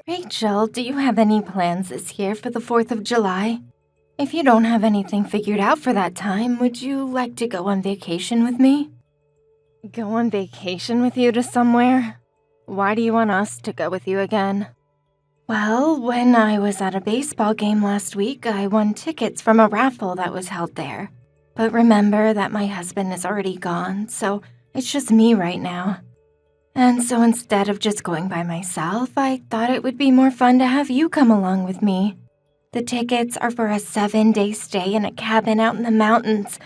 Rachel, do you have any plans this year for the 4th of July? If you don't have anything figured out for that time, would you like to go on vacation with me? Go on vacation with you to somewhere? Why do you want us to go with you again? Well, when I was at a baseball game last week, I won tickets from a raffle that was held there. But remember that my husband is already gone, so it's just me right now. And so instead of just going by myself, I thought it would be more fun to have you come along with me. The tickets are for a 7-day stay in a cabin out in the mountains,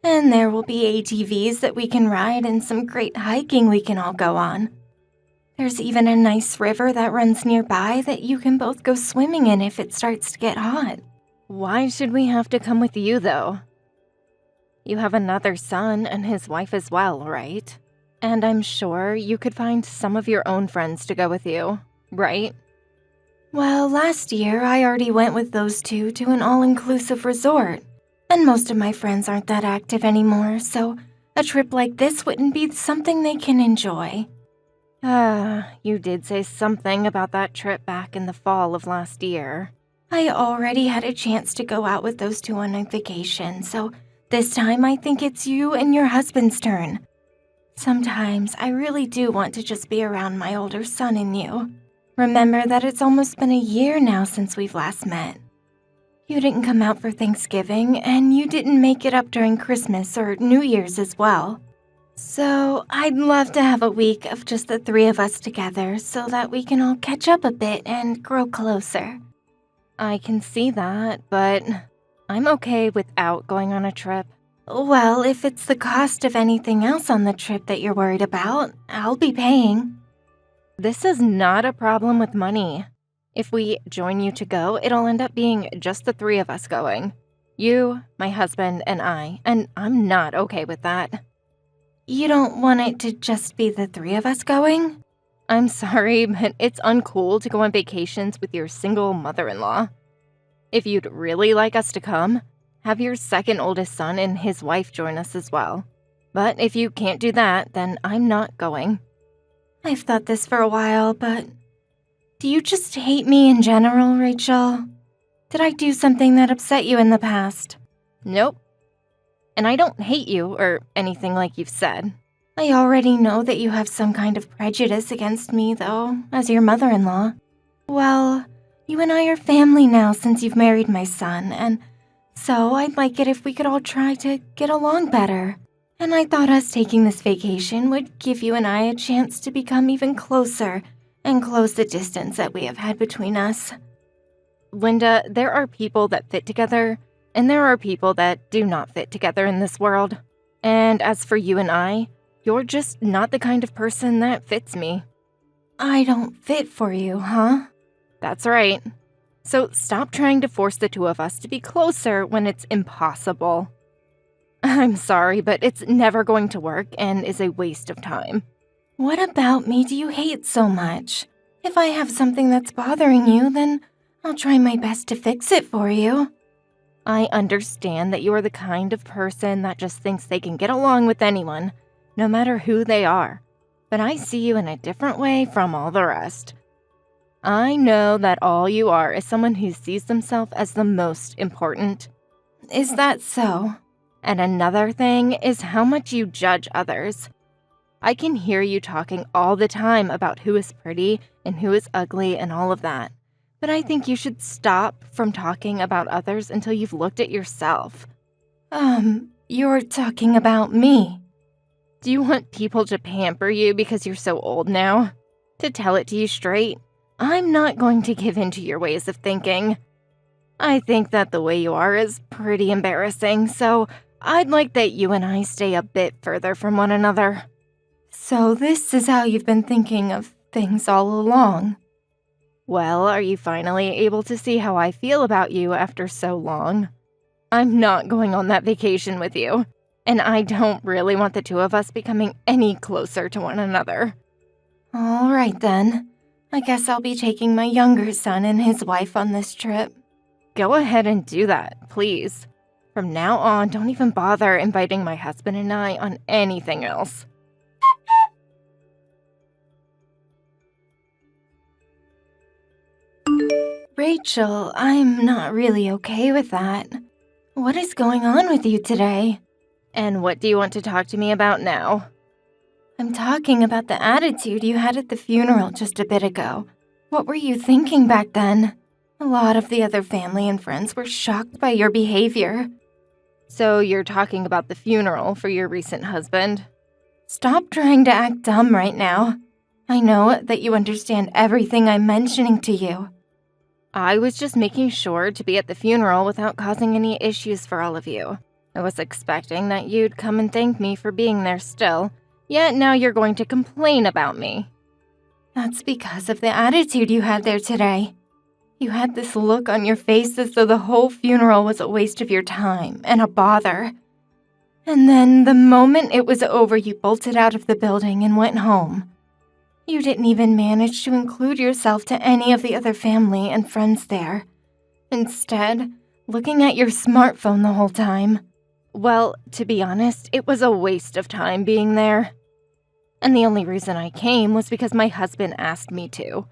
and there will be ATVs that we can ride and some great hiking we can all go on. There's even a nice river that runs nearby that you can both go swimming in if it starts to get hot. Why should we have to come with you, though? You have another son and his wife as well, right? And I'm sure you could find some of your own friends to go with you, right? Well, last year I already went with those two to an all-inclusive resort, and most of my friends aren't that active anymore, so a trip like this wouldn't be something they can enjoy. You did say something about that trip back in the fall of last year. I already had a chance to go out with those two on a vacation, so this time I think it's you and your husband's turn. Sometimes I really do want to just be around my older son and you. Remember that it's almost been a year now since we've last met. You didn't come out for Thanksgiving, and you didn't make it up during Christmas or New Year's as well. So I'd love to have a week of just the three of us together so that we can all catch up a bit and grow closer. I can see that, but I'm okay without going on a trip. Well, if it's the cost of anything else on the trip that you're worried about, I'll be paying. This is not a problem with money. If we join you to go, it'll end up being just the three of us going. You, my husband, and I'm not okay with that. You don't want it to just be the three of us going? I'm sorry, but it's uncool to go on vacations with your single mother-in-law. If you'd really like us to come, have your second oldest son and his wife join us as well. But if you can't do that, then I'm not going. I've thought this for a while, but do you just hate me in general, Rachel? Did I do something that upset you in the past? Nope. And I don't hate you or anything like you've said. I already know that you have some kind of prejudice against me, though, as your mother-in-law. Well, you and I are family now since you've married my son, and so I'd like it if we could all try to get along better. And I thought us taking this vacation would give you and I a chance to become even closer and close the distance that we have had between us. Linda, there are people that fit together, and there are people that do not fit together in this world. And as for you and I, you're just not the kind of person that fits me. I don't fit for you, huh? That's right. So stop trying to force the two of us to be closer when it's impossible. I'm sorry, but it's never going to work and is a waste of time. What about me do you hate so much? If I have something that's bothering you, then I'll try my best to fix it for you. I understand that you are the kind of person that just thinks they can get along with anyone, no matter who they are. But I see you in a different way from all the rest. I know that all you are is someone who sees themselves as the most important. Is that so? And another thing is how much you judge others. I can hear you talking all the time about who is pretty and who is ugly and all of that. But I think you should stop from talking about others until you've looked at yourself. You're talking about me. Do you want people to pamper you because you're so old now? To tell it to you straight, I'm not going to give in to your ways of thinking. I think that the way you are is pretty embarrassing, so I'd like that you and I stay a bit further from one another. So this is how you've been thinking of things all along. Well, are you finally able to see how I feel about you after so long? I'm not going on that vacation with you, and I don't really want the two of us becoming any closer to one another. All right then. I guess I'll be taking my younger son and his wife on this trip. Go ahead and do that, please. From now on, don't even bother inviting my husband and I on anything else. Rachel, I'm not really okay with that. What is going on with you today? And what do you want to talk to me about now? I'm talking about the attitude you had at the funeral just a bit ago. What were you thinking back then? A lot of the other family and friends were shocked by your behavior. So you're talking about the funeral for your recent husband? Stop trying to act dumb right now. I know that you understand everything I'm mentioning to you. I was just making sure to be at the funeral without causing any issues for all of you. I was expecting that you'd come and thank me for being there still, yet now you're going to complain about me. That's because of the attitude you had there today. You had this look on your face as though the whole funeral was a waste of your time and a bother. And then the moment it was over, you bolted out of the building and went home. You didn't even manage to include yourself to any of the other family and friends there. Instead, looking at your smartphone the whole time. Well, to be honest, it was a waste of time being there. And the only reason I came was because my husband asked me to.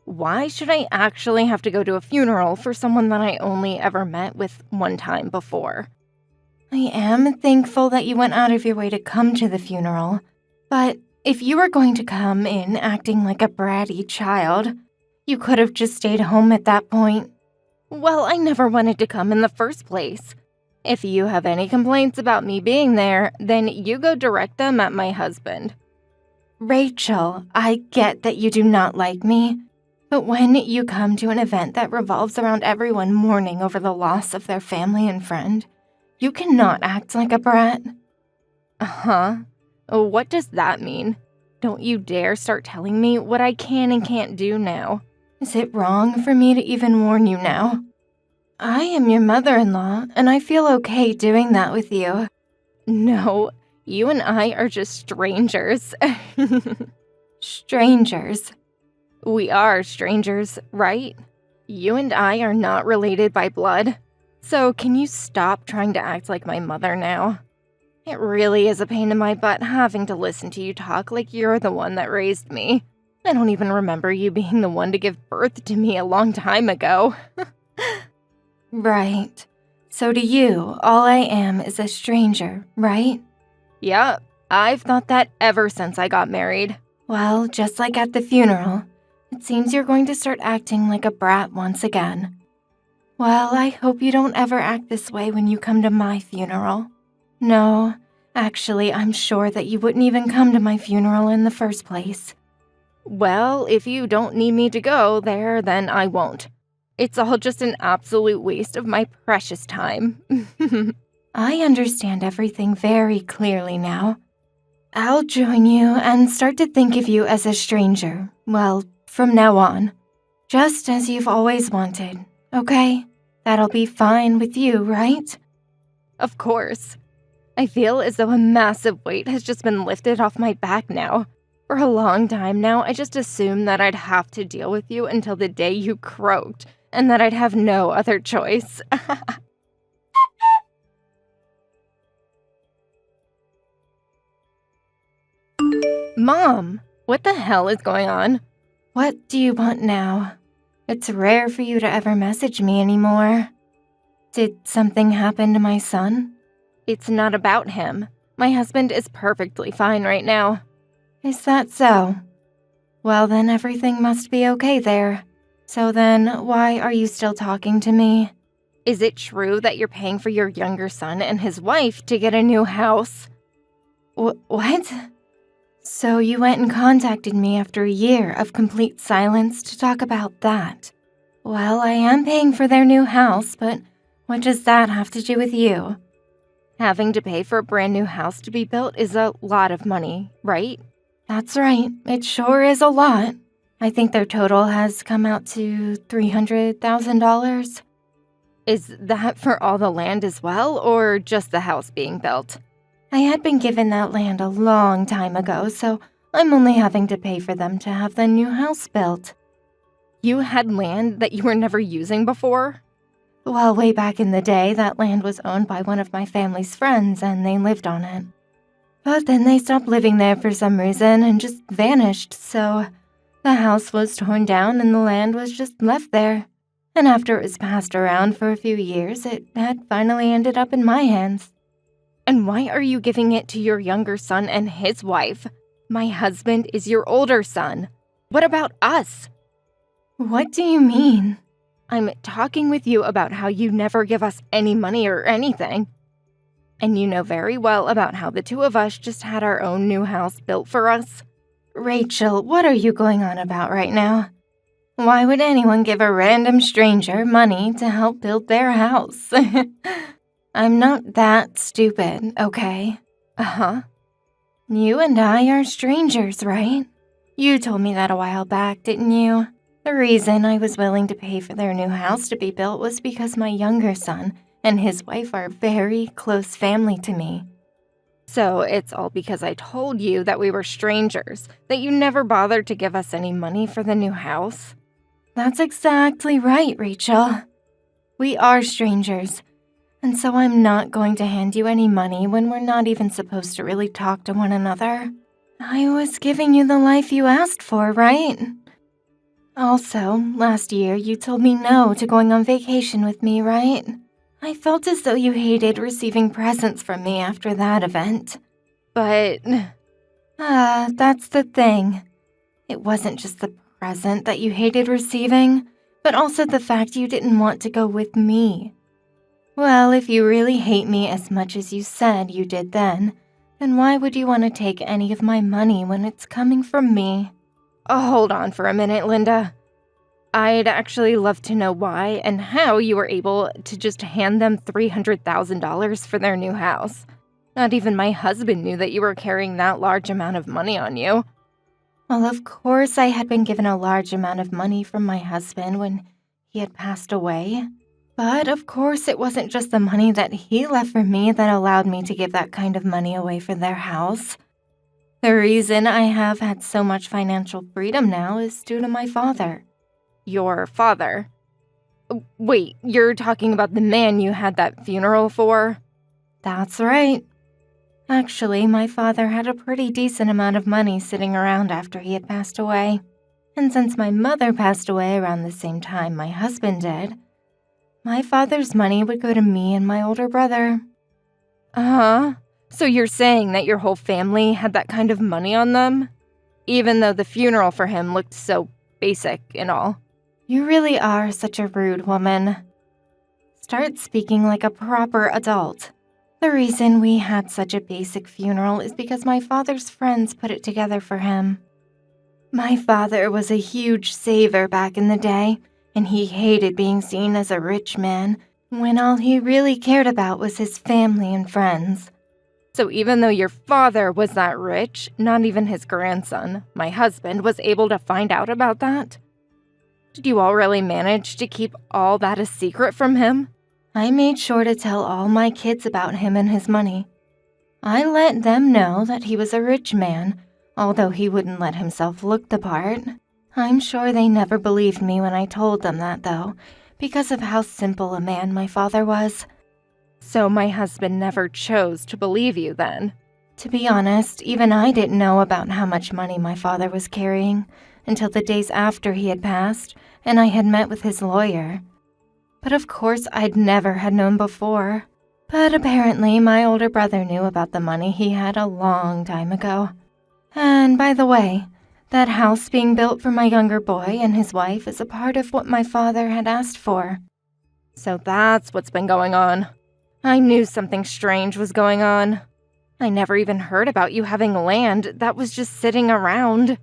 Why should I actually have to go to a funeral for someone that I only ever met with one time before? I am thankful that you went out of your way to come to the funeral, but if you were going to come in acting like a bratty child, you could have just stayed home at that point. Well, I never wanted to come in the first place. If you have any complaints about me being there, then you go direct them at my husband. Rachel, I get that you do not like me, but when you come to an event that revolves around everyone mourning over the loss of their family and friend, you cannot act like a brat. Uh-huh. What does that mean? Don't you dare start telling me what I can and can't do now. Is it wrong for me to even warn you now? I am your mother-in-law, and I feel okay doing that with you. No, you and I are just strangers. Strangers? We are strangers, right? You and I are not related by blood. So can you stop trying to act like my mother now? It really is a pain in my butt having to listen to you talk like you're the one that raised me. I don't even remember you being the one to give birth to me a long time ago. Right. So to you, all I am is a stranger, right? Yep, I've thought that ever since I got married. Well, just like at the funeral, it seems you're going to start acting like a brat once again. Well, I hope you don't ever act this way when you come to my funeral. No, actually, I'm sure that you wouldn't even come to my funeral in the first place. Well, if you don't need me to go there, then I won't. It's all just an absolute waste of my precious time. I understand everything very clearly now. I'll join you and start to think of you as a stranger, well, from now on. Just as you've always wanted, okay? That'll be fine with you, right? Of course. I feel as though a massive weight has just been lifted off my back now. For a long time now, I just assumed that I'd have to deal with you until the day you croaked, and that I'd have no other choice. Mom, what the hell is going on? What do you want now? It's rare for you to ever message me anymore. Did something happen to my son? It's not about him. My husband is perfectly fine right now. Is that so? Well, then everything must be okay there. So then, why are you still talking to me? Is it true that you're paying for your younger son and his wife to get a new house? What? So you went and contacted me after a year of complete silence to talk about that. Well, I am paying for their new house, but what does that have to do with you? Having to pay for a brand new house to be built is a lot of money, right? That's right. It sure is a lot. I think their total has come out to $300,000. Is that for all the land as well, or just the house being built? I had been given that land a long time ago, so I'm only having to pay for them to have the new house built. You had land that you were never using before? Well, way back in the day, that land was owned by one of my family's friends, and they lived on it. But then they stopped living there for some reason and just vanished, so the house was torn down and the land was just left there. And after it was passed around for a few years, it had finally ended up in my hands. And why are you giving it to your younger son and his wife? My husband is your older son. What about us? What do you mean? I'm talking with you about how you never give us any money or anything. And you know very well about how the two of us just had our own new house built for us. Rachel, what are you going on about right now? Why would anyone give a random stranger money to help build their house? I'm not that stupid, okay? Uh-huh. You and I are strangers, right? You told me that a while back, didn't you? The reason I was willing to pay for their new house to be built was because my younger son and his wife are very close family to me. So it's all because I told you that we were strangers, that you never bothered to give us any money for the new house? That's exactly right, Rachel. We are strangers, and so I'm not going to hand you any money when we're not even supposed to really talk to one another. I was giving you the life you asked for, right? Also, last year you told me no to going on vacation with me, right? I felt as though you hated receiving presents from me after that event. But... That's the thing. It wasn't just the present that you hated receiving, but also the fact you didn't want to go with me. Well, if you really hate me as much as you said you did then why would you want to take any of my money when it's coming from me? Oh, hold on for a minute, Linda. I'd actually love to know why and how you were able to just hand them $300,000 for their new house. Not even my husband knew that you were carrying that large amount of money on you. Well, of course I had been given a large amount of money from my husband when he had passed away. But of course it wasn't just the money that he left for me that allowed me to give that kind of money away for their house. The reason I have had so much financial freedom now is due to my father. Your father? Wait, you're talking about the man you had that funeral for? That's right. Actually, my father had a pretty decent amount of money sitting around after he had passed away. And since my mother passed away around the same time my husband did, my father's money would go to me and my older brother. Uh-huh. So you're saying that your whole family had that kind of money on them? Even though the funeral for him looked so basic and all. You really are such a rude woman. Start speaking like a proper adult. The reason we had such a basic funeral is because my father's friends put it together for him. My father was a huge saver back in the day, and he hated being seen as a rich man when all he really cared about was his family and friends. So even though your father was that rich, not even his grandson, my husband, was able to find out about that? Did you all really manage to keep all that a secret from him? I made sure to tell all my kids about him and his money. I let them know that he was a rich man, although he wouldn't let himself look the part. I'm sure they never believed me when I told them that, though, because of how simple a man my father was. So my husband never chose to believe you then? To be honest, even I didn't know about how much money my father was carrying until the days after he had passed and I had met with his lawyer. But of course I'd never had known before. But apparently my older brother knew about the money he had a long time ago. And by the way, that house being built for my younger boy and his wife is a part of what my father had asked for. So that's what's been going on. I knew something strange was going on. I never even heard about you having land that was just sitting around.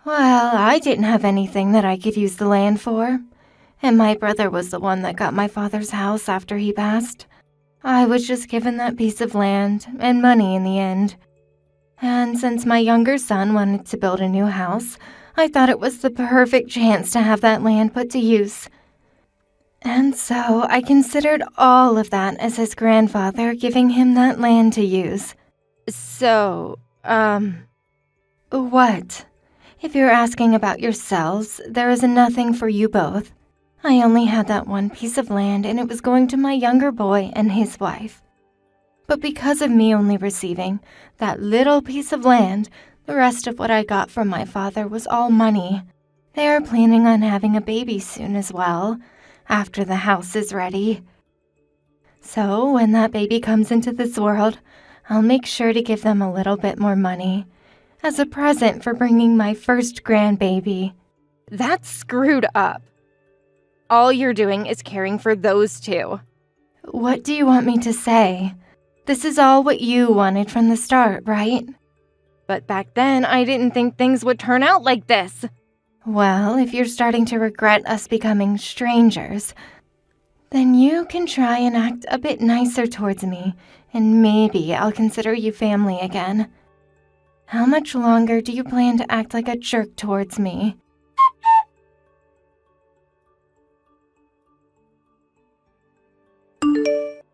Well, I didn't have anything that I could use the land for. And my brother was the one that got my father's house after he passed. I was just given that piece of land and money in the end. And since my younger son wanted to build a new house, I thought it was the perfect chance to have that land put to use. And so I considered all of that as his grandfather giving him that land to use. So, What? If you're asking about yourselves, there is nothing for you both. I only had that one piece of land and it was going to my younger boy and his wife. But because of me only receiving that little piece of land, the rest of what I got from my father was all money. They are planning on having a baby soon as well, after the house is ready. So when that baby comes into this world, I'll make sure to give them a little bit more money as a present for bringing my first grandbaby. That's screwed up. All you're doing is caring for those two. What do you want me to say? This is all what you wanted from the start, right? But back then, I didn't think things would turn out like this. Well, if you're starting to regret us becoming strangers, then you can try and act a bit nicer towards me, and maybe I'll consider you family again. How much longer do you plan to act like a jerk towards me?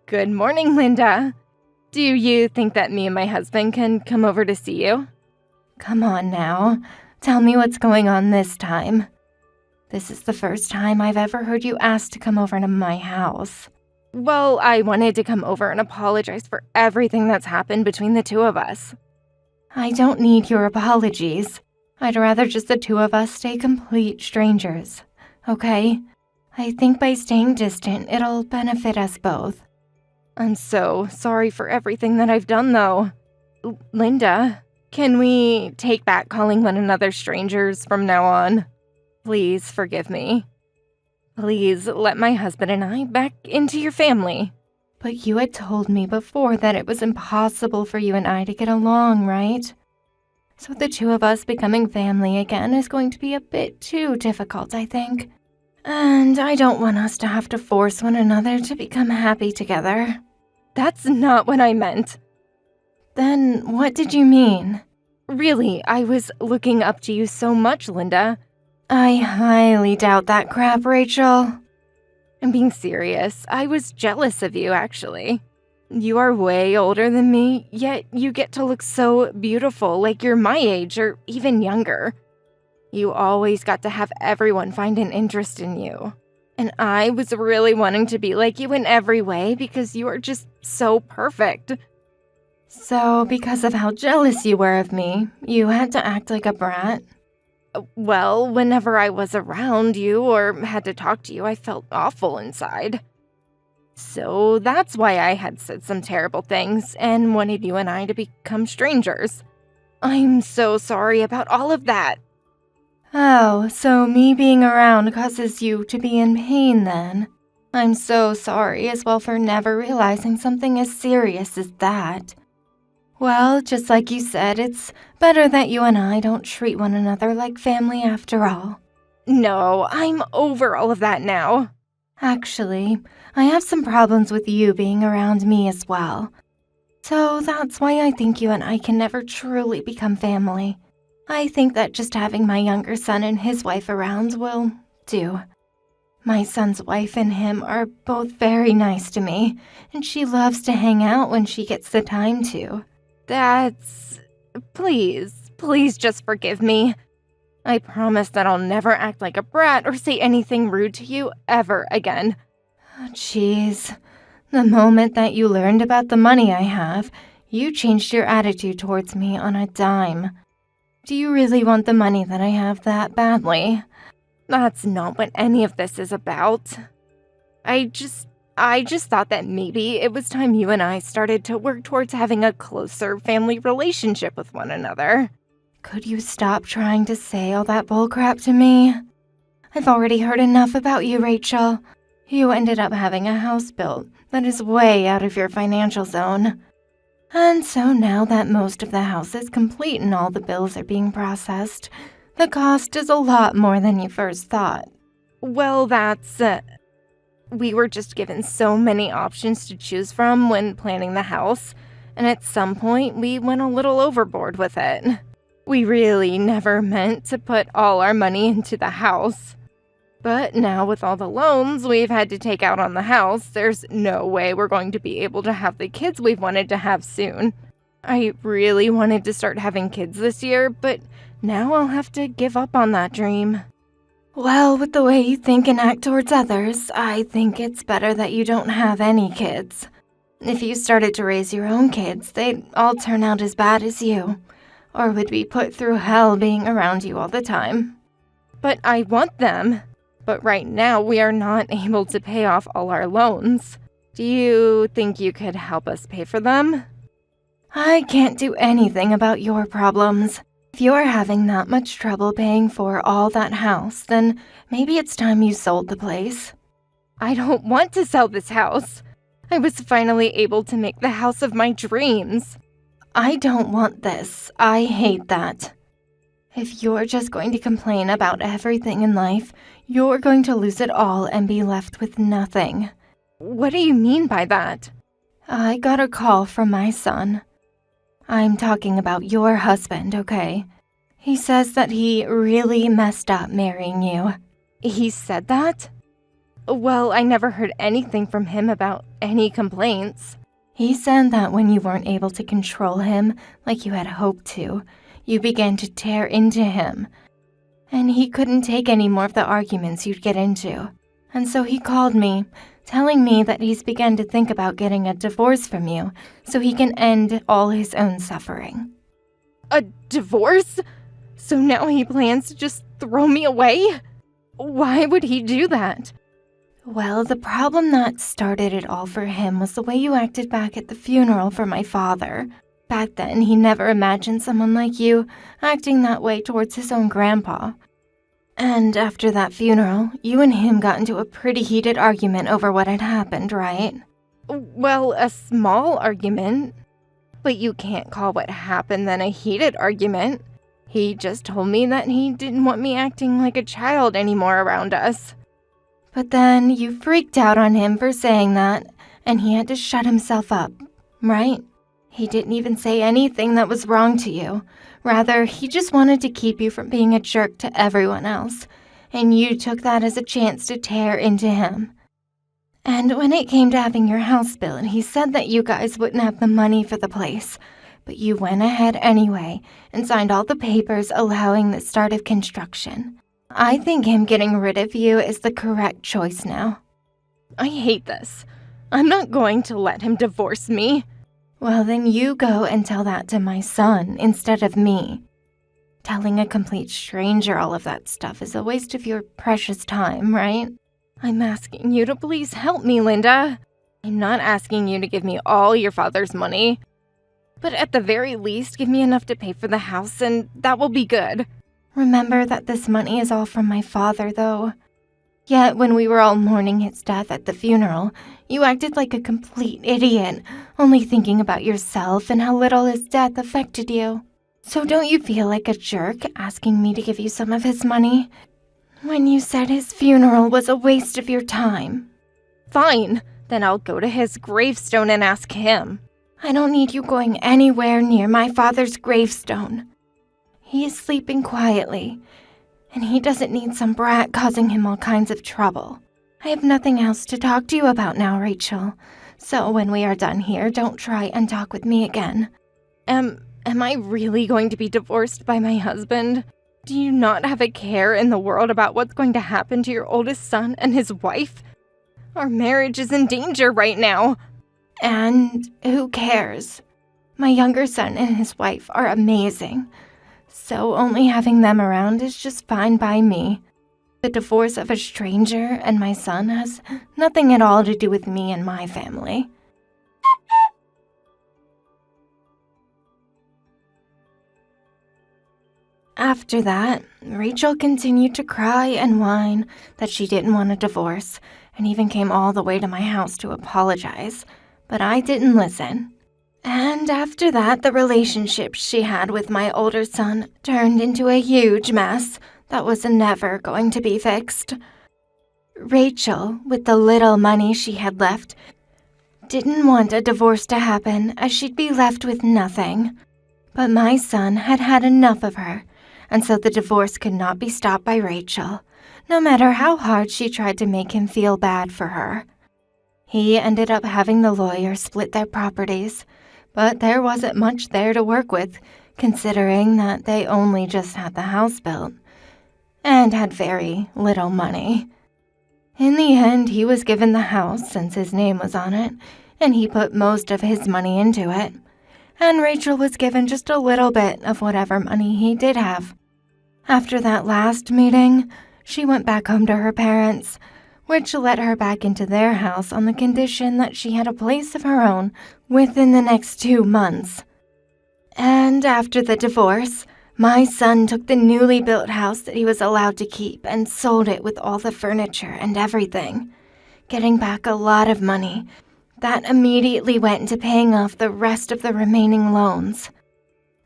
Good morning, Linda. Do you think that me and my husband can come over to see you? Come on now. Tell me what's going on this time. This is the first time I've ever heard you ask to come over to my house. Well, I wanted to come over and apologize for everything that's happened between the two of us. I don't need your apologies. I'd rather just the two of us stay complete strangers, okay? I think by staying distant, it'll benefit us both. I'm so sorry for everything that I've done, though. Linda, can we take back calling one another strangers from now on? Please forgive me. Please let my husband and I back into your family. But you had told me before that it was impossible for you and I to get along, right? So the two of us becoming family again is going to be a bit too difficult, I think. And I don't want us to have to force one another to become happy together. That's not what I meant. Then what did you mean? Really, I was looking up to you so much, Linda. I highly doubt that crap, Rachel. I'm being serious. I was jealous of you, actually. You are way older than me, yet you get to look so beautiful, like you're my age or even younger. You always got to have everyone find an interest in you. And I was really wanting to be like you in every way because you are just so perfect. So, because of how jealous you were of me, you had to act like a brat? Well, whenever I was around you or had to talk to you, I felt awful inside. So that's why I had said some terrible things and wanted you and I to become strangers. I'm so sorry about all of that. Oh, so me being around causes you to be in pain then? I'm so sorry as well for never realizing something as serious as that. Well, just like you said, it's better that you and I don't treat one another like family after all. No, I'm over all of that now. Actually, I have some problems with you being around me as well. So that's why I think you and I can never truly become family. I think that just having my younger son and his wife around will do. My son's wife and him are both very nice to me, and she loves to hang out when she gets the time to. Please just forgive me. I promise that I'll never act like a brat or say anything rude to you ever again. Jeez. The moment that you learned about the money I have, you changed your attitude towards me on a dime. Do you really want the money that I have that badly? That's not what any of this is about. I just thought that maybe it was time you and I started to work towards having a closer family relationship with one another. Could you stop trying to say all that bullcrap to me? I've already heard enough about you, Rachel. You ended up having a house built that is way out of your financial zone. And so now that most of the house is complete and all the bills are being processed, the cost is a lot more than you first thought. Well, we were just given so many options to choose from when planning the house, and at some point we went a little overboard with it. We really never meant to put all our money into the house. But now with all the loans we've had to take out on the house, there's no way we're going to be able to have the kids we've wanted to have soon. I really wanted to start having kids this year, but now I'll have to give up on that dream. Well, with the way you think and act towards others, I think it's better that you don't have any kids. If you started to raise your own kids, they'd all turn out as bad as you, or would be put through hell being around you all the time. But I want them. but right now we are not able to pay off all our loans. Do you think you could help us pay for them? I can't do anything about your problems. If you're having that much trouble paying for all that house, then maybe it's time you sold the place. I don't want to sell this house. I was finally able to make the house of my dreams. I don't want this. I hate that. If you're just going to complain about everything in life, you're going to lose it all and be left with nothing. What do you mean by that? I got a call from my son. I'm talking about your husband, okay? He says that he really messed up marrying you. He said that? Well, I never heard anything from him about any complaints. He said that when you weren't able to control him like you had hoped to, you began to tear into him. And he couldn't take any more of the arguments you'd get into. And so he called me, telling me that he's begun to think about getting a divorce from you so he can end all his own suffering. A divorce? So now he plans to just throw me away? Why would he do that? Well, the problem that started it all for him was the way you acted back at the funeral for my father. Back then, he never imagined someone like you acting that way towards his own grandpa. And after that funeral, you and him got into a pretty heated argument over what had happened, right? Well, a small argument. But you can't call what happened then a heated argument. He just told me that he didn't want me acting like a child anymore around us. But then you freaked out on him for saying that, and he had to shut himself up, right? He didn't even say anything that was wrong to you. Rather, he just wanted to keep you from being a jerk to everyone else, and you took that as a chance to tear into him. And when it came to having your house built, he said that you guys wouldn't have the money for the place, but you went ahead anyway and signed all the papers allowing the start of construction. I think him getting rid of you is the correct choice now. I hate this. I'm not going to let him divorce me. Well, then you go and tell that to my son instead of me. Telling a complete stranger all of that stuff is a waste of your precious time, right? I'm asking you to please help me, Linda. I'm not asking you to give me all your father's money. But at the very least, give me enough to pay for the house, and that will be good. Remember that this money is all from my father, though. Yet when we were all mourning his death at the funeral, you acted like a complete idiot, only thinking about yourself and how little his death affected you. So don't you feel like a jerk asking me to give you some of his money when you said his funeral was a waste of your time? Fine, then I'll go to his gravestone and ask him. I don't need you going anywhere near my father's gravestone. He is sleeping quietly, and he doesn't need some brat causing him all kinds of trouble. I have nothing else to talk to you about now, Rachel. So when we are done here, don't try and talk with me again. Am I really going to be divorced by my husband? Do you not have a care in the world about what's going to happen to your oldest son and his wife? Our marriage is in danger right now. And who cares? My younger son and his wife are amazing. So only having them around is just fine by me. The divorce of a stranger and my son has nothing at all to do with me and my family. After that, Rachel continued to cry and whine that she didn't want a divorce, and even came all the way to my house to apologize. But I didn't listen. And after that, the relationship she had with my older son turned into a huge mess that was never going to be fixed. Rachel, with the little money she had left, didn't want a divorce to happen as she'd be left with nothing. But my son had had enough of her, and so the divorce could not be stopped by Rachel, no matter how hard she tried to make him feel bad for her. He ended up having the lawyer split their properties, but there wasn't much there to work with, considering that they only just had the house built, and had very little money. In the end, he was given the house since his name was on it, and he put most of his money into it, and Rachel was given just a little bit of whatever money he did have. After that last meeting, she went back home to her parents, which let her back into their house on the condition that she had a place of her own within the next 2 months. And after the divorce, my son took the newly built house that he was allowed to keep and sold it with all the furniture and everything, getting back a lot of money that immediately went into paying off the rest of the remaining loans.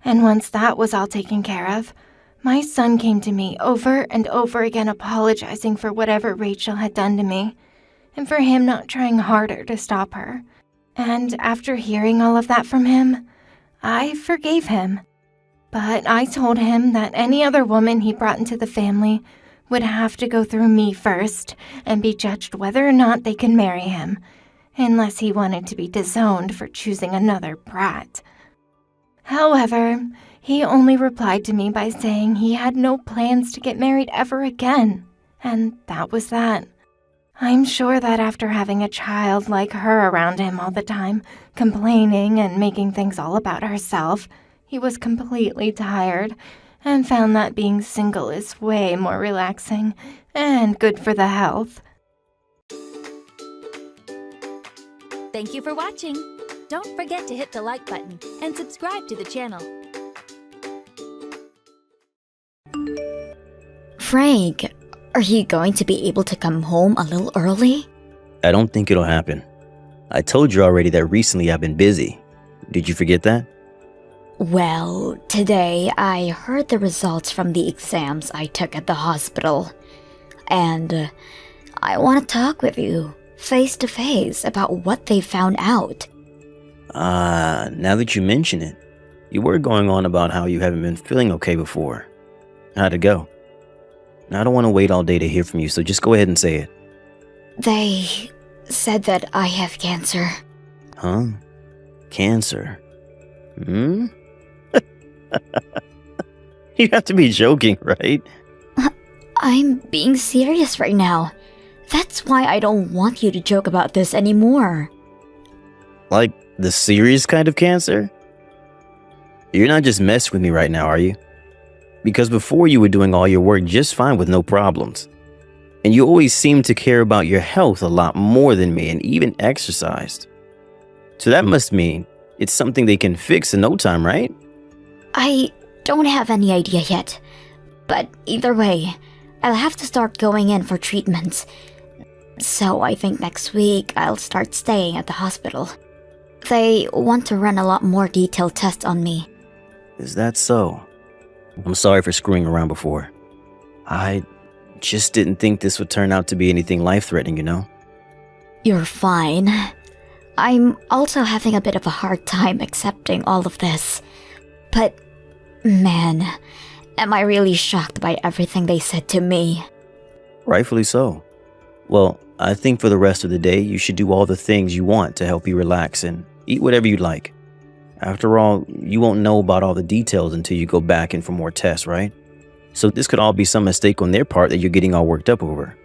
And once that was all taken care of, my son came to me over and over again apologizing for whatever Rachel had done to me, and for him not trying harder to stop her. And after hearing all of that from him, I forgave him. But I told him that any other woman he brought into the family would have to go through me first and be judged whether or not they could marry him, unless he wanted to be disowned for choosing another brat. However, he only replied to me by saying he had no plans to get married ever again, and that was that. I'm sure that after having a child like her around him all the time, complaining and making things all about herself, he was completely tired and found that being single is way more relaxing and good for the health. Thank you for watching. Don't forget to hit the like button and subscribe to the channel. Frank, are you going to be able to come home a little early? I don't think it'll happen. I told you already that recently I've been busy. Did you forget that? Well, today I heard the results from the exams I took at the hospital. And I want to talk with you, face to face, about what they found out. Now that you mention it, you were going on about how you haven't been feeling okay before. How'd it go? I don't want to wait all day to hear from you, so just go ahead and say it. They said that I have cancer. Huh? Cancer? You have to be joking, right? I'm being serious right now. That's why I don't want you to joke about this anymore. Like the serious kind of cancer? You're not just messing with me right now, are you? Because before you were doing all your work just fine with no problems. And you always seemed to care about your health a lot more than me and even exercised. So that must mean it's something they can fix in no time, right? I don't have any idea yet. But either way, I'll have to start going in for treatments. So I think next week I'll start staying at the hospital. They want to run a lot more detailed tests on me. Is that so? I'm sorry for screwing around before. I just didn't think this would turn out to be anything life-threatening, you know? You're fine. I'm also having a bit of a hard time accepting all of this. But, man, am I really shocked by everything they said to me. Rightfully so. Well, I think for the rest of the day, you should do all the things you want to help you relax and eat whatever you like. After all, you won't know about all the details until you go back in for more tests, right? So this could all be some mistake on their part that you're getting all worked up over.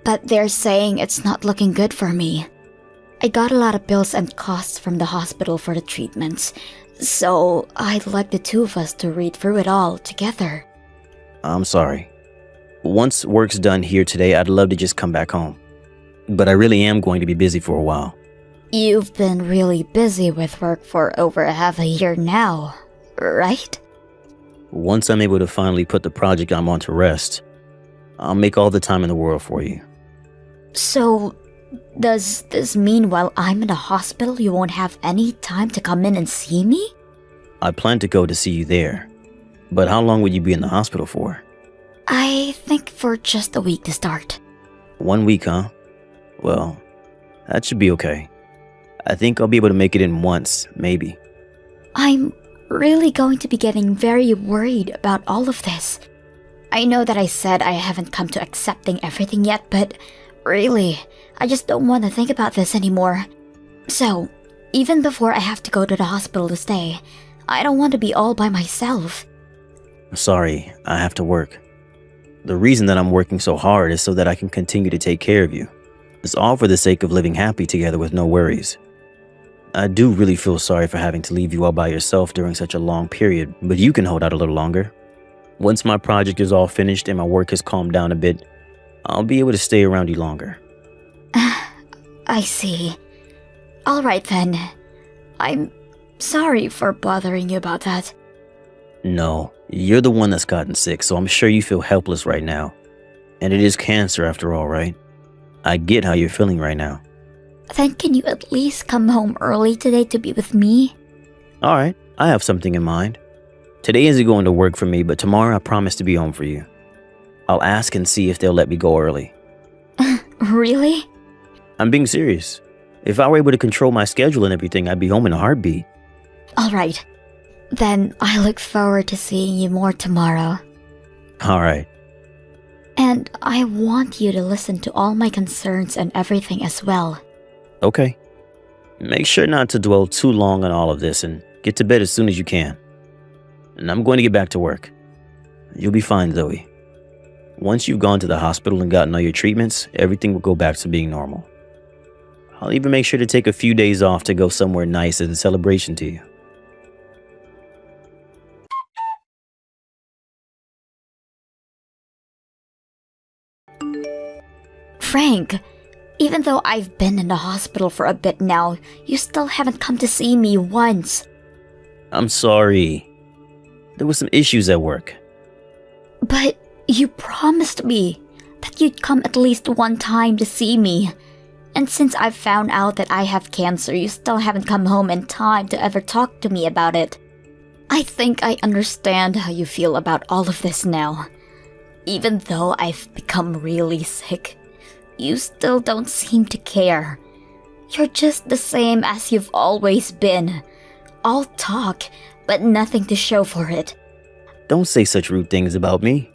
But they're saying it's not looking good for me. I got a lot of bills and costs from the hospital for the treatments, so I'd like the two of us to read through it all together. I'm sorry. Once work's done here today, I'd love to just come back home. But I really am going to be busy for a while. You've been really busy with work for over half a year now, right? Once I'm able to finally put the project I'm on to rest, I'll make all the time in the world for you. So, does this mean while I'm in the hospital you won't have any time to come in and see me? I plan to go to see you there. But how long would you be in the hospital for? I think for just a week to start. 1 week, huh? Well, that should be okay. I think I'll be able to make it in once, maybe. I'm really going to be getting very worried about all of this. I know that I said I haven't come to accepting everything yet, but really, I just don't want to think about this anymore. So, even before I have to go to the hospital to stay, I don't want to be all by myself. Sorry, I have to work. The reason that I'm working so hard is so that I can continue to take care of you. It's all for the sake of living happy together with no worries. I do really feel sorry for having to leave you all by yourself during such a long period, but you can hold out a little longer. Once my project is all finished and my work has calmed down a bit, I'll be able to stay around you longer. I see. Alright then. I'm sorry for bothering you about that. No, you're the one that's gotten sick, so I'm sure you feel helpless right now. And it is cancer after all, right? I get how you're feeling right now. Then can you at least come home early today to be with me? Alright, I have something in mind. Today isn't going to work for me, but tomorrow I promise to be home for you. I'll ask and see if they'll let me go early. Really? I'm being serious. If I were able to control my schedule and everything, I'd be home in a heartbeat. Alright. Then I look forward to seeing you more tomorrow. Alright. And I want you to listen to all my concerns and everything as well. Okay. Make sure not to dwell too long on all of this and get to bed as soon as you can. And I'm going to get back to work. You'll be fine, Zoe. Once you've gone to the hospital and gotten all your treatments, everything will go back to being normal. I'll even make sure to take a few days off to go somewhere nice as a celebration to you. Frank, even though I've been in the hospital for a bit now, you still haven't come to see me once. I'm sorry. There were some issues at work. But you promised me that you'd come at least one time to see me. And since I've found out that I have cancer, you still haven't come home in time to ever talk to me about it. I think I understand how you feel about all of this now. Even though I've become really sick, you still don't seem to care. You're just the same as you've always been. All talk, but nothing to show for it. Don't say such rude things about me.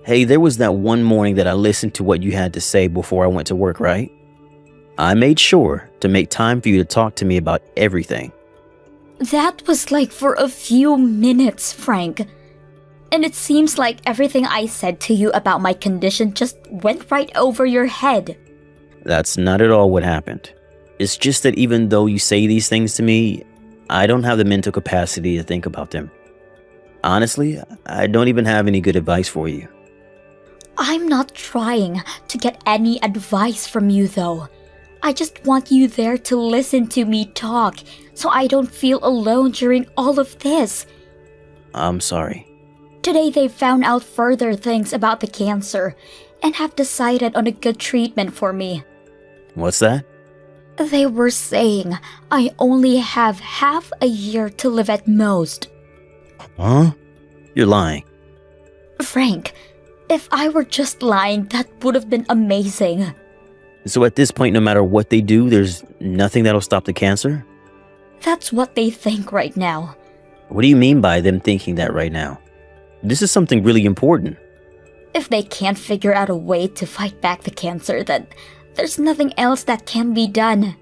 Hey, there was that one morning that I listened to what you had to say before I went to work, right? I made sure to make time for you to talk to me about everything. That was like for a few minutes, Frank. And it seems like everything I said to you about my condition just went right over your head. That's not at all what happened. It's just that even though you say these things to me, I don't have the mental capacity to think about them. Honestly, I don't even have any good advice for you. I'm not trying to get any advice from you, though. I just want you there to listen to me talk, so I don't feel alone during all of this. I'm sorry. Today they found out further things about the cancer and have decided on a good treatment for me. What's that? They were saying I only have half a year to live at most. Huh? You're lying. Frank, if I were just lying, that would have been amazing. So at this point, no matter what they do, there's nothing that'll stop the cancer? That's what they think right now. What do you mean by them thinking that right now? This is something really important. If they can't figure out a way to fight back the cancer, then there's nothing else that can be done.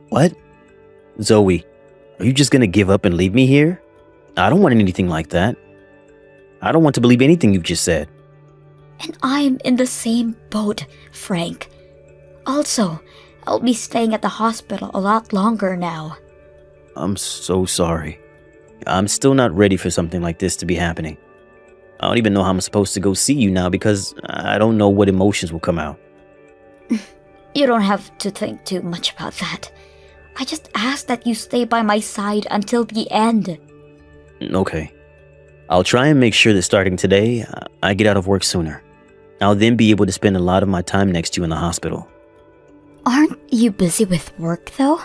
What? Zoe, are you just gonna give up and leave me here? I don't want anything like that. I don't want to believe anything you've just said. And I'm in the same boat, Frank. Also, I'll be staying at the hospital a lot longer now. I'm so sorry. I'm still not ready for something like this to be happening. I don't even know how I'm supposed to go see you now because I don't know what emotions will come out. You don't have to think too much about that. I just ask that you stay by my side until the end. Okay. I'll try and make sure that starting today, I get out of work sooner. I'll then be able to spend a lot of my time next to you in the hospital. Aren't you busy with work, though?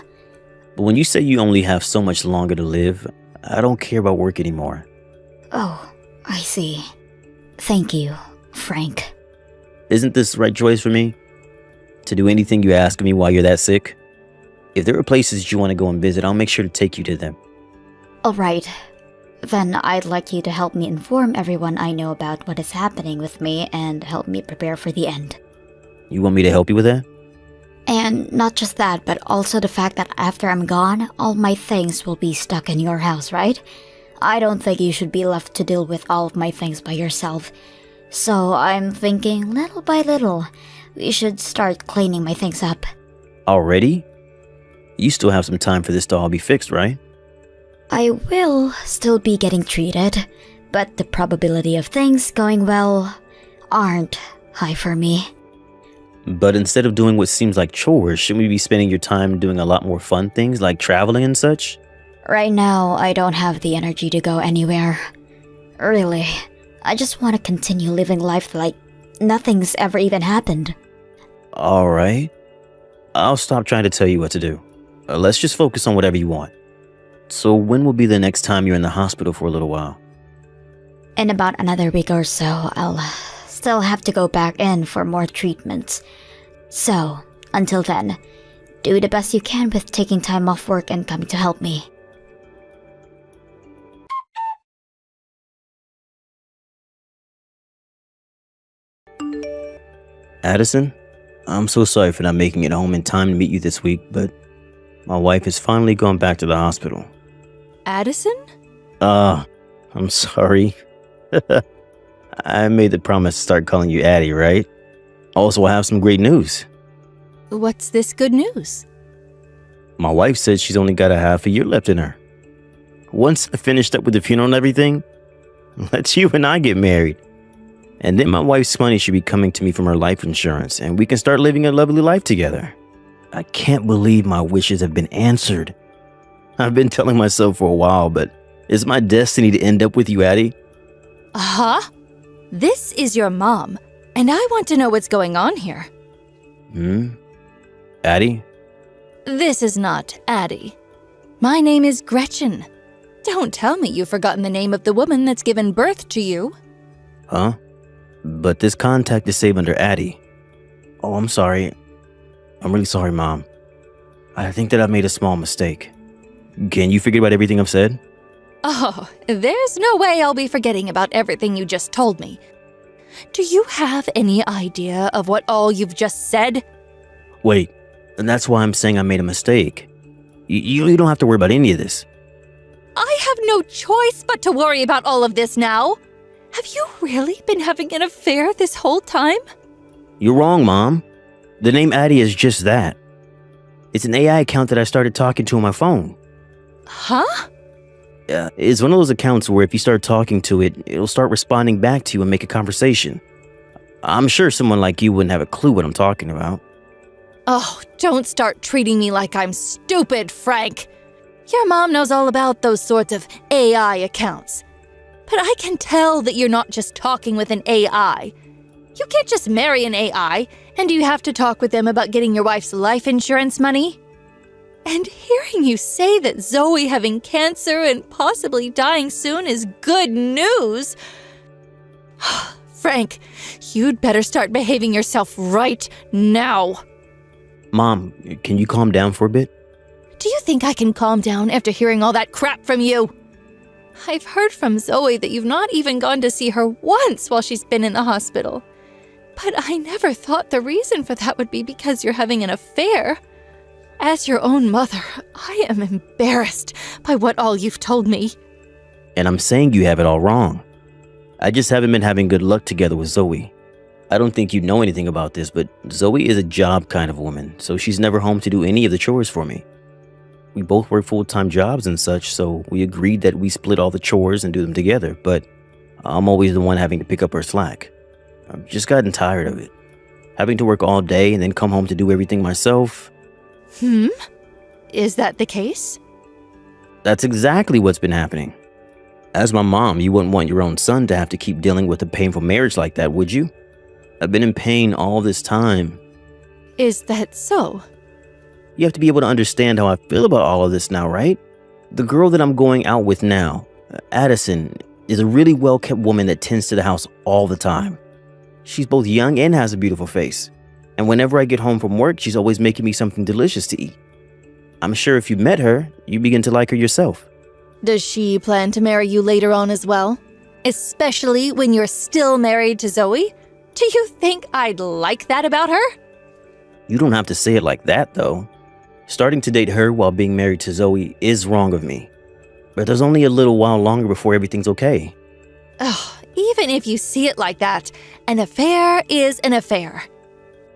But when you say you only have so much longer to live, I don't care about work anymore. Oh, I see. Thank you, Frank. Isn't this the right choice for me? To do anything you ask of me while you're that sick? If there are places you want to go and visit, I'll make sure to take you to them. Alright. Then I'd like you to help me inform everyone I know about what is happening with me and help me prepare for the end. You want me to help you with that? And not just that, but also the fact that after I'm gone, all my things will be stuck in your house, right? I don't think you should be left to deal with all of my things by yourself. So I'm thinking, little by little, we should start cleaning my things up. Already? You still have some time for this to all be fixed, right? I will still be getting treated, but the probability of things going well aren't high for me. But instead of doing what seems like chores, shouldn't we be spending your time doing a lot more fun things like traveling and such? Right now, I don't have the energy to go anywhere. Really, I just want to continue living life like nothing's ever even happened. Alright. I'll stop trying to tell you what to do. Let's just focus on whatever you want. So when will be the next time you're in the hospital for a little while? In about another week or so, I'll still have to go back in for more treatments. So, until then, do the best you can with taking time off work and coming to help me. Addison, I'm so sorry for not making it home in time to meet you this week, but my wife has finally gone back to the hospital. Addison? I'm sorry. I made the promise to start calling you Addie, right? Also, I have some great news. What's this good news? My wife said she's only got a half a year left in her. Once I finished up with the funeral and everything, let's you and I get married. And then my wife's money should be coming to me from her life insurance, and we can start living a lovely life together. I can't believe my wishes have been answered. I've been telling myself for a while, but it's my destiny to end up with you, Addie. Huh? This is your mom, and I want to know what's going on here. Addie? This is not Addie. My name is Gretchen. Don't tell me you've forgotten the name of the woman that's given birth to you. Huh? But this contact is saved under Addie. Oh, I'm sorry. I'm really sorry, Mom. I think that I've made a small mistake. Can you forget about everything I've said? Oh, there's no way I'll be forgetting about everything you just told me. Do you have any idea of what all you've just said? Wait, and that's why I'm saying I made a mistake. You don't have to worry about any of this. I have no choice but to worry about all of this now. Have you really been having an affair this whole time? You're wrong, Mom. The name Addie is just that. It's an AI account that I started talking to on my phone. Huh? Yeah, it's one of those accounts where if you start talking to it, it'll start responding back to you and make a conversation. I'm sure someone like you wouldn't have a clue what I'm talking about. Oh, don't start treating me like I'm stupid, Frank. Your mom knows all about those sorts of AI accounts. But I can tell that you're not just talking with an AI. You can't just marry an AI, and you have to talk with them about getting your wife's life insurance money. And hearing you say that Zoe having cancer and possibly dying soon is good news. Frank, you'd better start behaving yourself right now. Mom, can you calm down for a bit? Do you think I can calm down after hearing all that crap from you? I've heard from Zoe that you've not even gone to see her once while she's been in the hospital. But I never thought the reason for that would be because you're having an affair. As your own mother, I am embarrassed by what all you've told me. And I'm saying you have it all wrong. I just haven't been having good luck together with Zoe. I don't think you know anything about this, but Zoe is a job kind of woman, so she's never home to do any of the chores for me. We both work full-time jobs and such, so we agreed that we split all the chores and do them together, but I'm always the one having to pick up her slack. I've just gotten tired of it. Having to work all day and then come home to do everything myself. Is that the case? That's exactly what's been happening. As my mom, you wouldn't want your own son to have to keep dealing with a painful marriage like that, would you? I've been in pain all this time. Is that so? You have to be able to understand how I feel about all of this now, right? The girl that I'm going out with now, Addison, is a really well-kept woman that tends to the house all the time. She's both young and has a beautiful face. And whenever I get home from work, she's always making me something delicious to eat. I'm sure if you met her, you begin to like her yourself. Does she plan to marry you later on as well? Especially when you're still married to Zoe? Do you think I'd like that about her? You don't have to say it like that, though. Starting to date her while being married to Zoe is wrong of me. But there's only a little while longer before everything's okay. Ugh, even if you see it like that, an affair is an affair.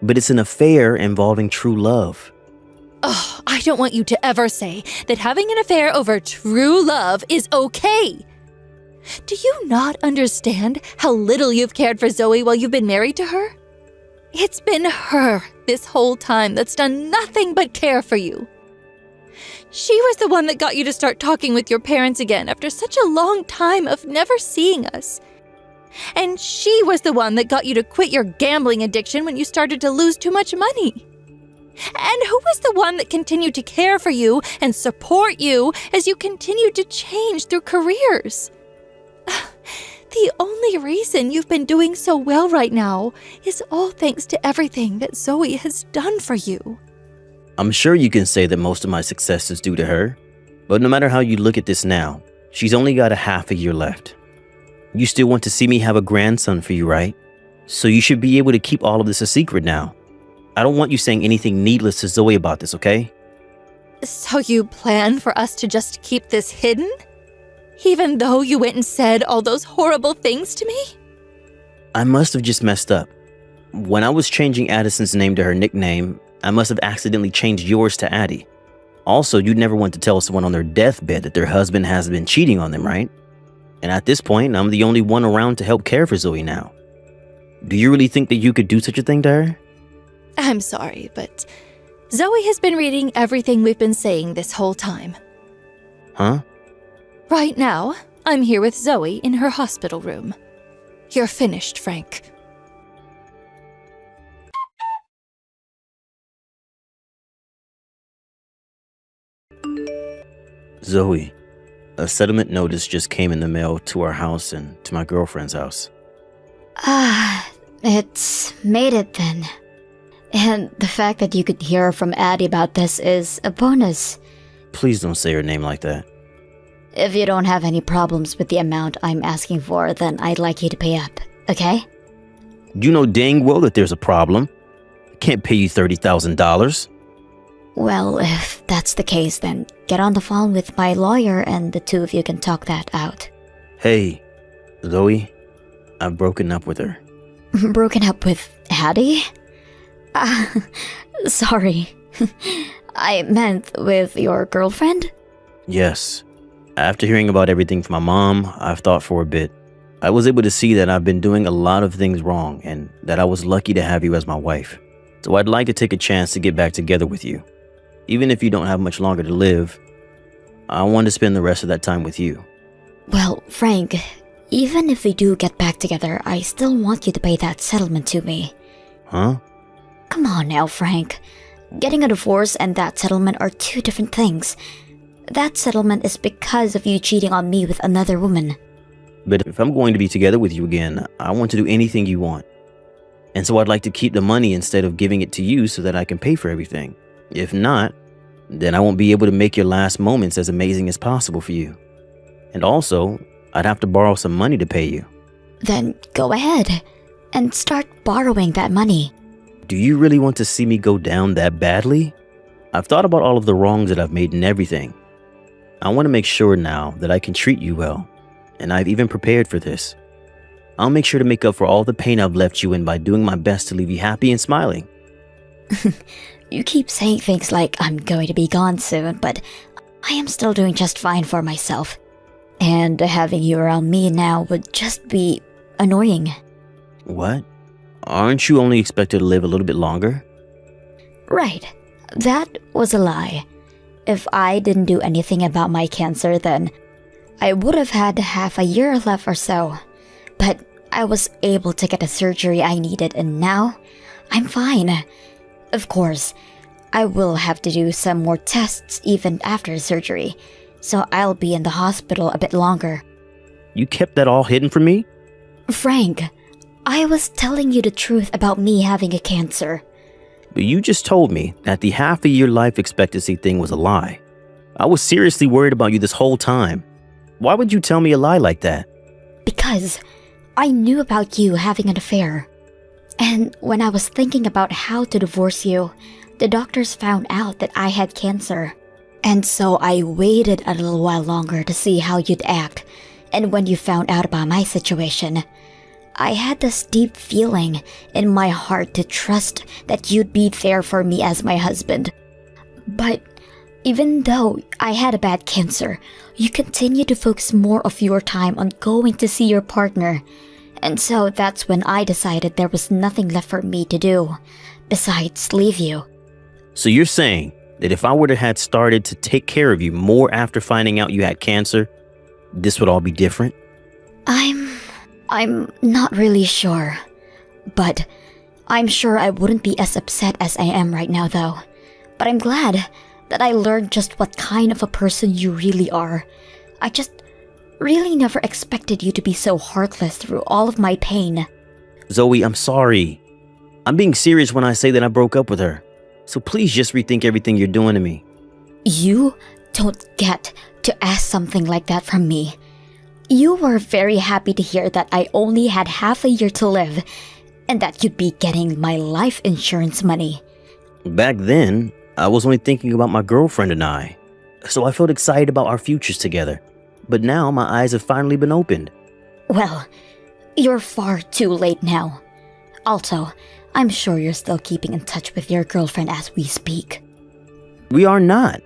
But it's an affair involving true love. Ugh, I don't want you to ever say that having an affair over true love is okay. Do you not understand how little you've cared for Zoe while you've been married to her? It's been her this whole time that's done nothing but care for you. She was the one that got you to start talking with your parents again after such a long time of never seeing us. And she was the one that got you to quit your gambling addiction when you started to lose too much money. And who was the one that continued to care for you and support you as you continued to change through careers? The only reason you've been doing so well right now is all thanks to everything that Zoe has done for you. I'm sure you can say that most of my success is due to her, but no matter how you look at this now, she's only got a half a year left. You still want to see me have a grandson for you, right? So you should be able to keep all of this a secret now. I don't want you saying anything needless to Zoe about this, okay? So you plan for us to just keep this hidden? Even though you went and said all those horrible things to me? I must have just messed up. When I was changing Addison's name to her nickname, I must have accidentally changed yours to Addie. Also, you'd never want to tell someone on their deathbed that their husband has been cheating on them, right? And at this point, I'm the only one around to help care for Zoe now. Do you really think that you could do such a thing to her? I'm sorry, but Zoe has been reading everything we've been saying this whole time. Huh? Right now, I'm here with Zoe in her hospital room. You're finished, Frank. Zoe, a settlement notice just came in the mail to our house and to my girlfriend's house. It's made it then. And the fact that you could hear from Addie about this is a bonus. Please don't say her name like that. If you don't have any problems with the amount I'm asking for, then I'd like you to pay up, okay? You know dang well that there's a problem. I can't pay you $30,000. Well, if that's the case, then get on the phone with my lawyer and the two of you can talk that out. Hey, Zoe, I've broken up with her. Broken up with Addie? Sorry. I meant with your girlfriend? Yes. After hearing about everything from my mom, I've thought for a bit. I was able to see that I've been doing a lot of things wrong and that I was lucky to have you as my wife. So I'd like to take a chance to get back together with you. Even if you don't have much longer to live, I want to spend the rest of that time with you. Well, Frank, even if we do get back together, I still want you to pay that settlement to me. Huh? Come on now, Frank. Getting a divorce and that settlement are two different things. That settlement is because of you cheating on me with another woman. But if I'm going to be together with you again, I want to do anything you want. And so I'd like to keep the money instead of giving it to you so that I can pay for everything. If not, then I won't be able to make your last moments as amazing as possible for you. And also, I'd have to borrow some money to pay you. Then go ahead and start borrowing that money. Do you really want to see me go down that badly? I've thought about all of the wrongs that I've made and everything. I want to make sure now that I can treat you well, and I've even prepared for this. I'll make sure to make up for all the pain I've left you in by doing my best to leave you happy and smiling. You keep saying things like I'm going to be gone soon, but I am still doing just fine for myself. And having you around me now would just be annoying. What? Aren't you only expected to live a little bit longer? Right. That was a lie. If I didn't do anything about my cancer, then I would have had half a year left or so. But I was able to get the surgery I needed, and now I'm fine. Of course, I will have to do some more tests even after the surgery, so I'll be in the hospital a bit longer. You kept that all hidden from me? Frank, I was telling you the truth about me having a cancer. But you just told me that the half-a-year life expectancy thing was a lie. I was seriously worried about you this whole time. Why would you tell me a lie like that? Because I knew about you having an affair. And when I was thinking about how to divorce you, the doctors found out that I had cancer. And so I waited a little while longer to see how you'd act. And when you found out about my situation, I had this deep feeling in my heart to trust that you'd be there for me as my husband. But Even though I had a bad cancer, you continue to focus more of your time on going to see your partner. And so that's when I decided there was nothing left for me to do besides leave you. So you're saying that if I would have had started to take care of you more after finding out you had cancer, this would all be different? I'm not really sure. But I'm sure I wouldn't be as upset as I am right now though. But I'm glad that I learned just what kind of a person you really are. I just really never expected you to be so heartless through all of my pain. Zoe, I'm sorry. I'm being serious when I say that I broke up with her. So please just rethink everything you're doing to me. You don't get to ask something like that from me. You were very happy to hear that I only had half a year to live and that you'd be getting my life insurance money. Back then, I was only thinking about my girlfriend and I. So I felt excited about our futures together. But now my eyes have finally been opened. Well, you're far too late now. Also, I'm sure you're still keeping in touch with your girlfriend as we speak. We are not.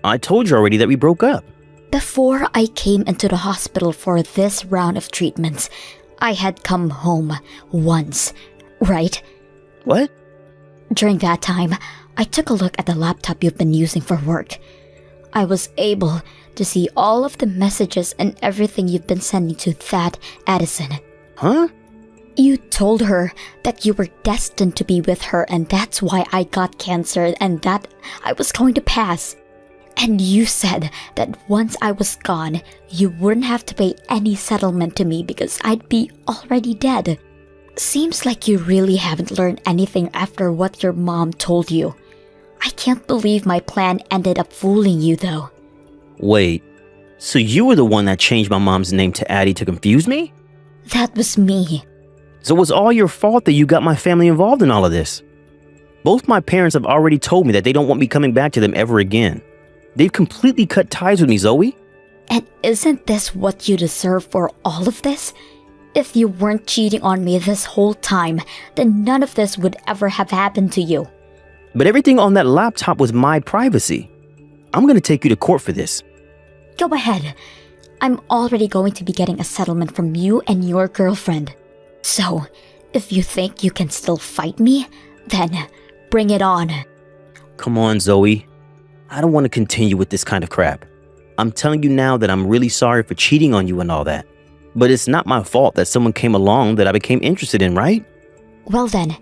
I told you already that we broke up. Before I came into the hospital for this round of treatments, I had come home once, right? What? During that time, I took a look at the laptop you've been using for work. I was able to see all of the messages and everything you've been sending to that Addison. Huh? You told her that you were destined to be with her and that's why I got cancer and that I was going to pass. And you said that once I was gone, you wouldn't have to pay any settlement to me because I'd be already dead. Seems like you really haven't learned anything after what your mom told you. I can't believe my plan ended up fooling you though. Wait, so you were the one that changed my mom's name to Addie to confuse me? That was me. So it was all your fault that you got my family involved in all of this. Both my parents have already told me that they don't want me coming back to them ever again. They've completely cut ties with me, Zoe. And isn't this what you deserve for all of this? If you weren't cheating on me this whole time, then none of this would ever have happened to you. But everything on that laptop was my privacy. I'm gonna take you to court for this. Go ahead. I'm already going to be getting a settlement from you and your girlfriend. So, if you think you can still fight me, then bring it on. Come on, Zoe. I don't want to continue with this kind of crap. I'm telling you now that I'm really sorry for cheating on you and all that. But it's not my fault that someone came along that I became interested in, right? Well then,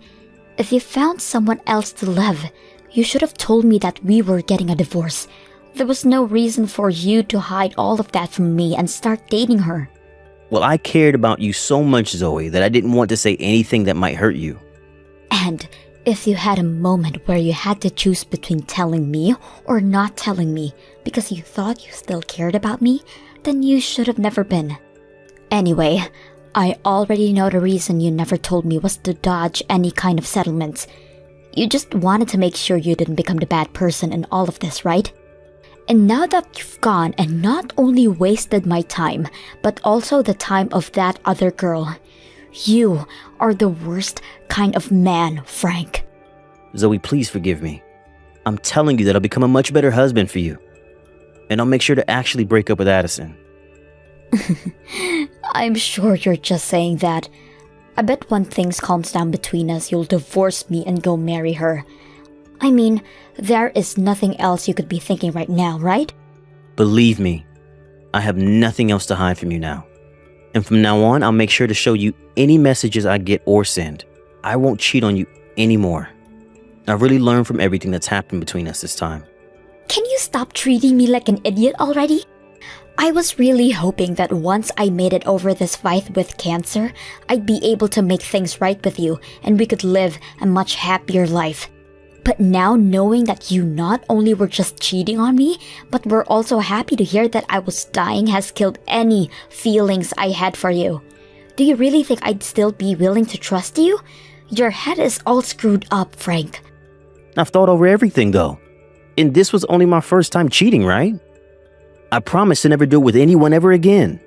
if you found someone else to love, you should have told me that we were getting a divorce. There was no reason for you to hide all of that from me and start dating her. Well, I cared about you so much, Zoe, that I didn't want to say anything that might hurt you. And if you had a moment where you had to choose between telling me or not telling me because you thought you still cared about me, then you should have never been. Anyway, I already know the reason you never told me was to dodge any kind of settlements. You just wanted to make sure you didn't become the bad person in all of this, right? And now that you've gone and not only wasted my time, but also the time of that other girl, you are the worst kind of man, Frank. Zoe, please forgive me. I'm telling you that I'll become a much better husband for you. And I'll make sure to actually break up with Addison. I'm sure you're just saying that. I bet when things calms down between us, you'll divorce me and go marry her. I mean, there is nothing else you could be thinking right now, right? Believe me, I have nothing else to hide from you now. And from now on, I'll make sure to show you any messages I get or send. I won't cheat on you anymore. I've really learned from everything that's happened between us this time. Can you stop treating me like an idiot already? I was really hoping that once I made it over this fight with cancer, I'd be able to make things right with you and we could live a much happier life. But now knowing that you not only were just cheating on me, but were also happy to hear that I was dying has killed any feelings I had for you. Do you really think I'd still be willing to trust you? Your head is all screwed up, Frank. I've thought over everything though. And this was only my first time cheating, right? I promise to never do it with anyone ever again.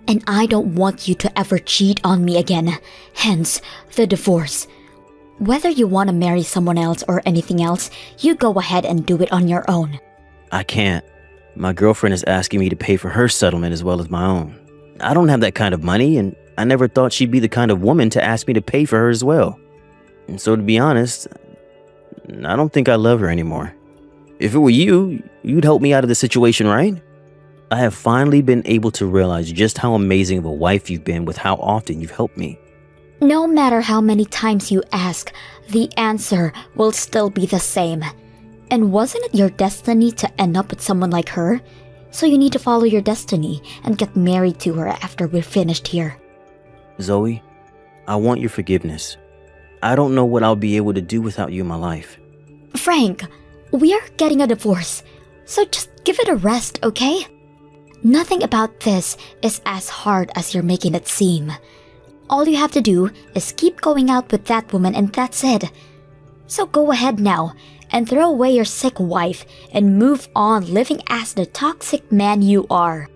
And I don't want you to ever cheat on me again. Hence, the divorce. Whether you want to marry someone else or anything else, you go ahead and do it on your own. I can't. My girlfriend is asking me to pay for her settlement as well as my own. I don't have that kind of money, and I never thought she'd be the kind of woman to ask me to pay for her as well. And so to be honest, I don't think I love her anymore. If it were you, you'd help me out of the situation, right? I have finally been able to realize just how amazing of a wife you've been with how often you've helped me. No matter how many times you ask, the answer will still be the same. And wasn't it your destiny to end up with someone like her? So you need to follow your destiny and get married to her after we're finished here. Zoe, I want your forgiveness. I don't know what I'll be able to do without you in my life. Frank, we are getting a divorce, so just give it a rest, okay? Nothing about this is as hard as you're making it seem. All you have to do is keep going out with that woman and that's it. So go ahead now and throw away your sick wife and move on living as the toxic man you are.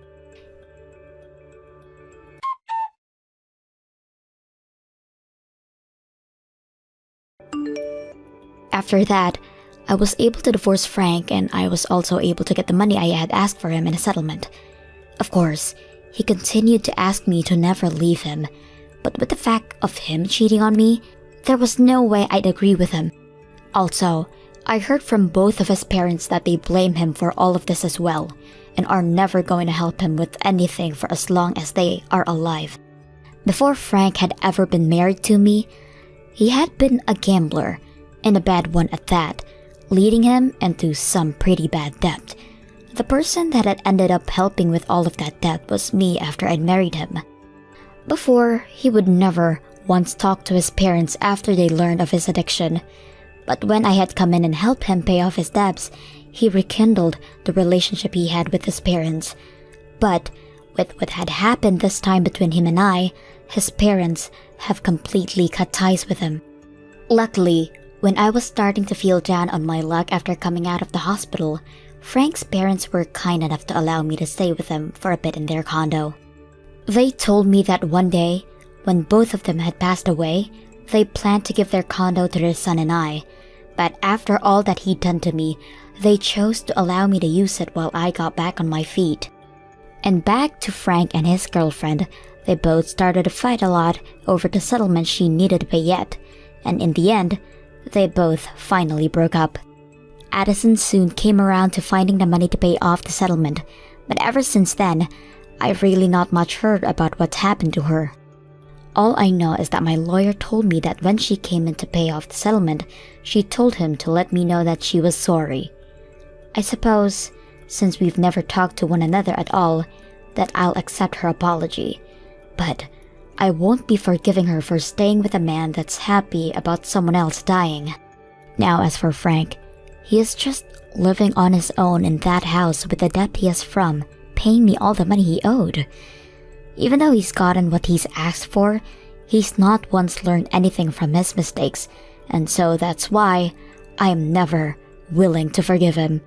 After that, I was able to divorce Frank, and I was also able to get the money I had asked for him in a settlement. Of course, he continued to ask me to never leave him, but with the fact of him cheating on me, there was no way I'd agree with him. Also, I heard from both of his parents that they blame him for all of this as well, and are never going to help him with anything for as long as they are alive. Before Frank had ever been married to me, he had been a gambler, and a bad one at that, leading him into some pretty bad debt. The person that had ended up helping with all of that debt was me after I'd married him. Before, he would never once talk to his parents after they learned of his addiction, but when I had come in and helped him pay off his debts, he rekindled the relationship he had with his parents. But with what had happened this time between him and I, his parents have completely cut ties with him. Luckily, when I was starting to feel down on my luck after coming out of the hospital, Frank's parents were kind enough to allow me to stay with them for a bit in their condo. They told me that one day, when both of them had passed away, they planned to give their condo to their son and I, but after all that he'd done to me, they chose to allow me to use it while I got back on my feet. And back to Frank and his girlfriend, they both started to fight a lot over the settlement she needed to pay yet, and in the end, they both finally broke up. Addison soon came around to finding the money to pay off the settlement, but ever since then, I've really not much heard about what's happened to her. All I know is that my lawyer told me that when she came in to pay off the settlement, she told him to let me know that she was sorry. I suppose, since we've never talked to one another at all, that I'll accept her apology. But I won't be forgiving her for staying with a man that's happy about someone else dying. Now as for Frank, he is just living on his own in that house with the debt he has from paying me all the money he owed. Even though he's gotten what he's asked for, he's not once learned anything from his mistakes, and so that's why I am never willing to forgive him.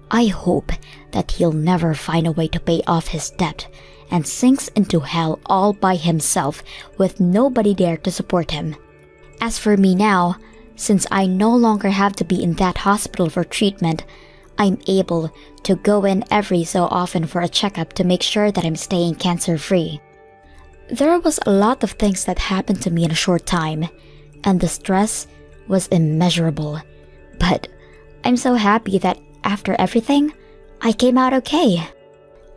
I hope that he'll never find a way to pay off his debt and sinks into hell all by himself with nobody there to support him. As for me now, since I no longer have to be in that hospital for treatment, I'm able to go in every so often for a checkup to make sure that I'm staying cancer-free. There was a lot of things that happened to me in a short time, and the stress was immeasurable. But I'm so happy that after everything, I came out okay.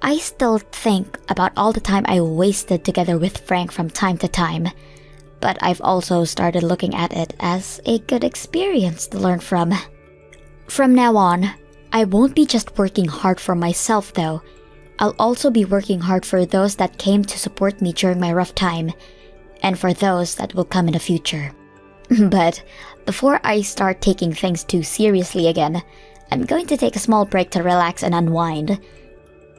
I still think about all the time I wasted together with Frank from time to time, but I've also started looking at it as a good experience to learn from. From now on, I won't be just working hard for myself though. I'll also be working hard for those that came to support me during my rough time, and for those that will come in the future. But before I start taking things too seriously again, I'm going to take a small break to relax and unwind.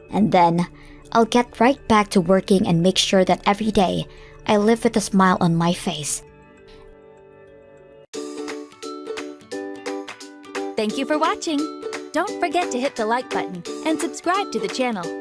And then, I'll get right back to working and make sure that every day, I live with a smile on my face. Thank you for watching. Don't forget to hit the like button and subscribe to the channel.